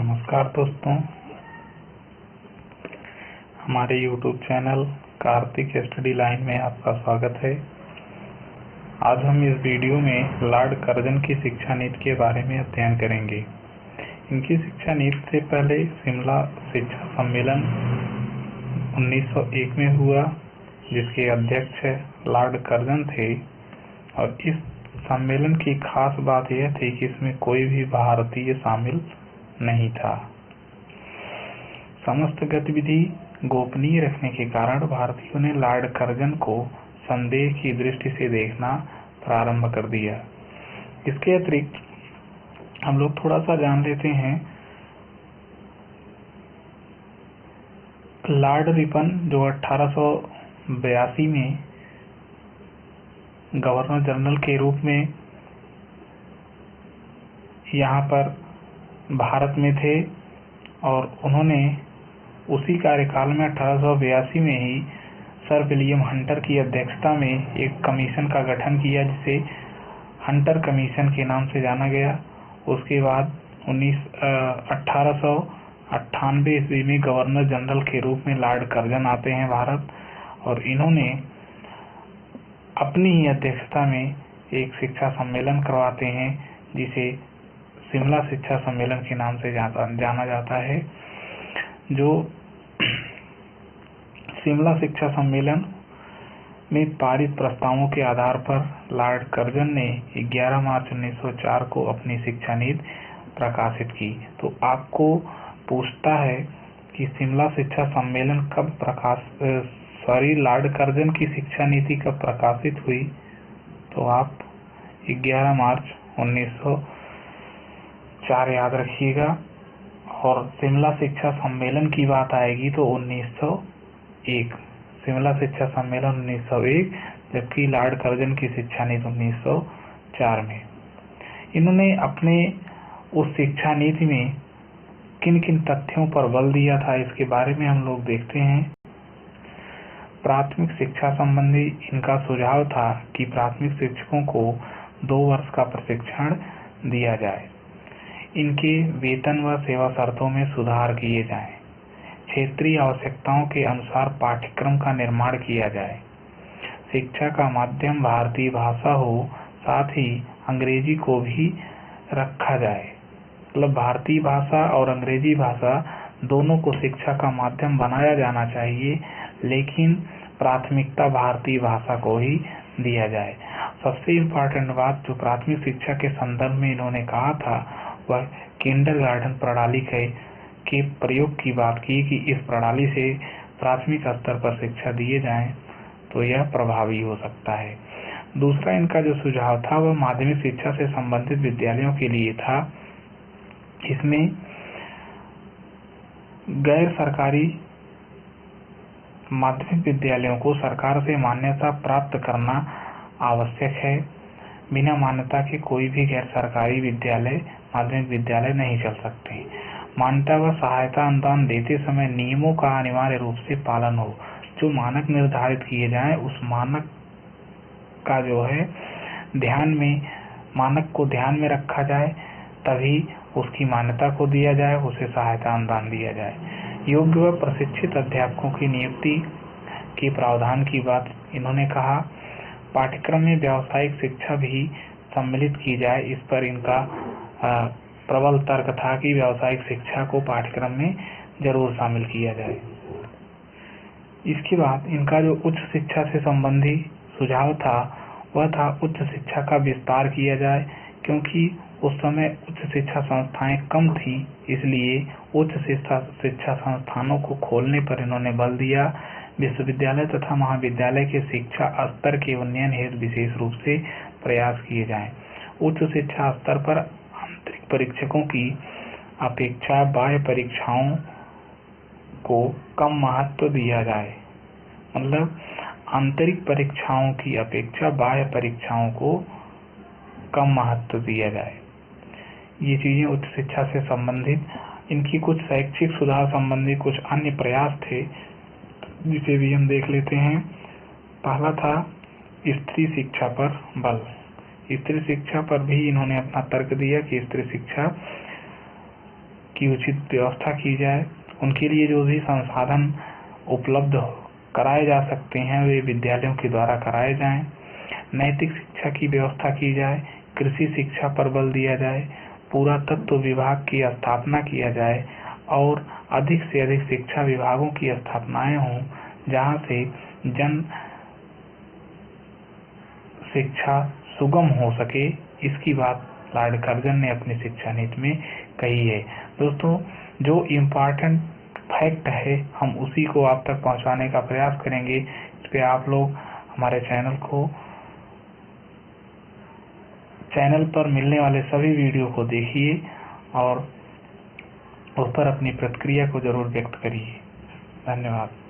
नमस्कार दोस्तों, हमारे YouTube channel Kartik study line में आपका स्वागत है। आज हम इस वीडियो में लॉर्ड कर्जन की शिक्षा नीति के बारे में अध्ययन करेंगे। इनकी शिक्षा नीति से पहले शिमला शिक्षा सम्मेलन 1901 में हुआ, जिसके अध्यक्ष लॉर्ड कर्जन थे। और इस सम्मेलन की खास बात यह थी कि इसमें कोई भी भारतीय शामिल नहीं था। समस्त गतिविधि गोपनीय रखने के कारण भारतीयों ने लॉर्ड कर्जन को संदेह की दृष्टि से देखना प्रारंभ कर दिया। इसके अतिरिक्त हम लोग थोड़ा सा जान लेते हैं। लॉर्ड रिपन जो 1882 में गवर्नर जनरल के रूप में यहाँ पर भारत में थे, और उन्होंने उसी कार्यकाल में 1882 में ही सर विलियम हंटर की अध्यक्षता में एक कमीशन का गठन किया, जिसे हंटर कमीशन के नाम से जाना गया। उसके बाद 1898 ईस्वी में गवर्नर जनरल के रूप में लॉर्ड कर्जन आते हैं भारत, और इन्होंने अपनी ही अध्यक्षता में एक शिक्षा सम्मेलन करवाते हैं, जिसे शिमला शिक्षा सम्मेलन के नाम से जाना जाता है। जो शिमला शिक्षा सम्मेलन में पारित प्रस्तावों के आधार पर लॉर्ड कर्जन ने 11 मार्च 1904 को अपनी शिक्षा नीति प्रकाशित की। तो आपको पूछता है कि शिमला शिक्षा सम्मेलन कब लॉर्ड कर्जन की शिक्षा नीति कब प्रकाशित हुई, तो आप 11 मार्च 1904 याद रखिएगा। और शिमला शिक्षा सम्मेलन की बात आएगी तो 1901, शिमला शिक्षा सम्मेलन 1901, जबकि लॉर्ड कर्जन की शिक्षा नीति 1904 में। इन्होंने अपने उस शिक्षा नीति में किन किन तथ्यों पर बल दिया था, इसके बारे में हम लोग देखते हैं। प्राथमिक शिक्षा संबंधी इनका सुझाव था कि प्राथमिक शिक्षकों को 2 वर्ष का प्रशिक्षण दिया जाए, इनके वेतन व सेवा शर्तों में सुधार किए जाएं, क्षेत्रीय आवश्यकताओं के अनुसार पाठ्यक्रम का निर्माण किया जाए, शिक्षा का माध्यम भारतीय भाषा हो, साथ ही अंग्रेजी को भी रखा जाए। मतलब भारतीय भाषा और अंग्रेजी भाषा दोनों को शिक्षा का माध्यम बनाया जाना चाहिए, लेकिन प्राथमिकता भारतीय भाषा को ही दिया जाए। सबसे इम्पोर्टेंट बात जो प्राथमिक शिक्षा के संदर्भ में इन्होंने कहा था, वह किंडरगार्टन प्रणाली के प्रयोग की बात की कि इस प्रणाली से प्राथमिक स्तर पर शिक्षा दिए जाएं तो यह प्रभावी हो सकता है। दूसरा इनका जो सुझाव था वह माध्यमिक शिक्षा से संबंधित विद्यालयों के लिए था। इसमें गैर सरकारी माध्यमिक विद्यालयों को सरकार से मान्यता प्राप्त करना आवश्यक है। बिना मान्यता के कोई भी गैर सरकारी विद्यालय माध्यमिक विद्यालय नहीं चल सकते। मान्यता व सहायता अनुदान देते समय नियमों का अनिवार्य रूप से पालन हो। जो मानक निर्धारित किए जाएं उस मानक का जो है मानक को ध्यान में रखा जाए, तभी उसकी मान्यता को दिया जाए, उसे सहायता अनुदान दिया जाए। योग्य व प्रशिक्षित अध्यापकों की नियुक्ति के प्रावधान की बात इन्होंने कहा। पाठ्यक्रम में व्यावसायिक शिक्षा भी सम्मिलित की जाए, इस पर इनका प्रबल तर्क था कि व्यावसायिक शिक्षा को पाठ्यक्रम में जरूर शामिल किया जाए। इसके बाद इनका जो उच्च शिक्षा से संबंधी सुझाव था वह था उच्च शिक्षा का विस्तार किया जाए, क्योंकि उस समय उच्च शिक्षा संस्थाएं कम थी, इसलिए उच्च शिक्षा संस्थानों को खोलने पर इन्होंने बल दिया। विश्वविद्यालय तथा महाविद्यालय के शिक्षा स्तर के उन्नयन हेतु विशेष रूप से प्रयास किए जाएं। उच्च शिक्षा स्तर पर आंतरिक परीक्षकों की अपेक्षा बाह्य परीक्षाओं को कम महत्व दिया जाए। मतलब आंतरिक परीक्षाओं की अपेक्षा बाह्य परीक्षाओं को कम महत्व दिया जाए। ये चीजें उच्च शिक्षा से संबंधित इनकी कुछ शैक्षिक सुधार संबंधी कुछ अन्य प्रयास थे, जिसे भी हम देख लेते हैं। पहला था स्त्री शिक्षा पर बल। स्त्री शिक्षा पर भी इन्होंने अपना तर्क दिया कि स्त्री शिक्षा की उचित व्यवस्था की जाए। उनके लिए जो भी संसाधन उपलब्ध कराए जा सकते हैं वे विद्यालयों के द्वारा कराए जाएं। नैतिक शिक्षा की व्यवस्था की जाए। कृषि शिक्षा पर बल दिया जाए। पुरातत्व विभाग की स्थापना किया जाए और अधिक से अधिक शिक्षा विभागों की स्थापनाएं हों जहां से जन शिक्षा सुगम हो सके। इसकी बात लॉर्ड कर्जन ने अपनी शिक्षा नीति में कही है। दोस्तों, जो इम्पोर्टेंट फैक्ट है हम उसी को आप तक पहुंचाने का प्रयास करेंगे। कृपया आप लोग हमारे चैनल पर मिलने वाले सभी वीडियो को देखिए और उस पर अपनी प्रतिक्रिया को जरूर व्यक्त करिए। धन्यवाद।